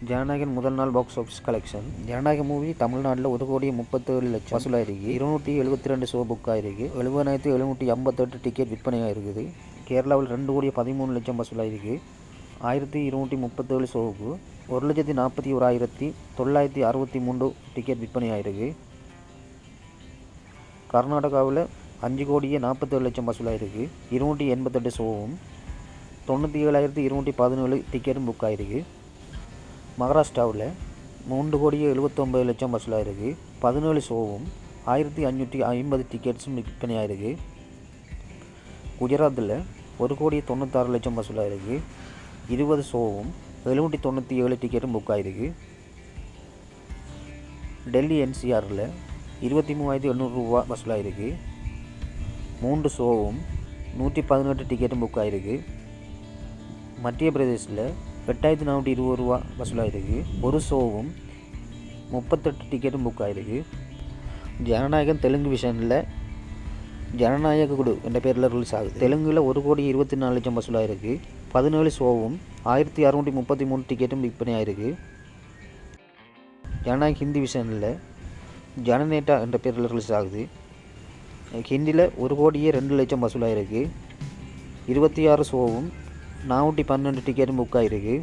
ஜனநாயகன் முதல் நாள் box office collection. ஜனநாயக மூவி தமிழ்நாட்டில் 1,37,00,000 வசூலாயிருக்கு. 272 ஷோ புக் ஆயிருக்கு. 70,758 டிக்கெட் விற்பனையாக இருக்குது. கேரளாவில் 2,13,00,000 வசூலாயிருக்கு. 1,237 ஷோவுக்கு 1,41,963 டிக்கெட் விற்பனையாயிருக்கு. கர்நாடகாவில் 5,47,00,000 வசூலாயிருக்கு. 288 ஷோவும் 97,217 டிக்கெட்டும் புக் ஆயிருக்கு. மகாராஷ்டிராவில் 3,79,00,000 வசூலாயிருக்கு. 17 ஷோவும் 1,550 டிக்கெட்ஸும் விற்பனையாயிருக்கு. குஜராத்தில் 1,96,00,000 வசூலாயிருக்கு. 20 ஷோவும் 797 டிக்கெட்டும் புக் ஆயிருக்கு. டெல்லி NCRயில் 23,800 ரூபா வசூலாயிருக்கு. 3 ஷோவும் 118 டிக்கெட்டும் புக் ஆயிருக்கு. மத்திய பிரதேசில் 8,420 ரூபா வசூலாயிருக்கு. ஒரு ஷோவும் 38 டிக்கெட்டும் புக் ஆயிருக்கு. ஜனநாயகன் தெலுங்கு விஷனில் ஜனநாயக குடு என்ற பேரில் ரிலீஸ் ஆகுது. தெலுங்கில் 1,24,00,000 வசூலாயிருக்கு. 17 ஷோவும் 1,633 டிக்கெட்டும் விற்பனையாயிருக்கு. ஜனநாயக் ஹிந்தி விஷனில் ஜனநேட்டா என்ற பேரில் ரிலீஸ் ஆகுது. ஹிந்தியில் 1,02,00,000 வசூலாயிருக்கு. 26 ஷோவும் 412 டிக்கெட்டும் புக் ஆகிருக்கு.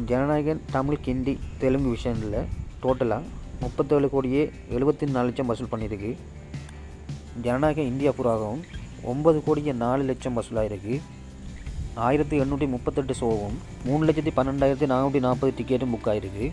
ஜனநாயகன் தமிழ் ஹிந்தி தெலுங்கு விஷனில் டோட்டலாக 37,74,00,000 வசூல் பண்ணியிருக்கு. ஜனநாயகம் இந்தியா புறாகவும் 9,04,00,000 வசூலாயிருக்கு. 1,838 ஷோவும் 3,12,440 டிக்கெட்டும் புக் ஆகிருக்கு.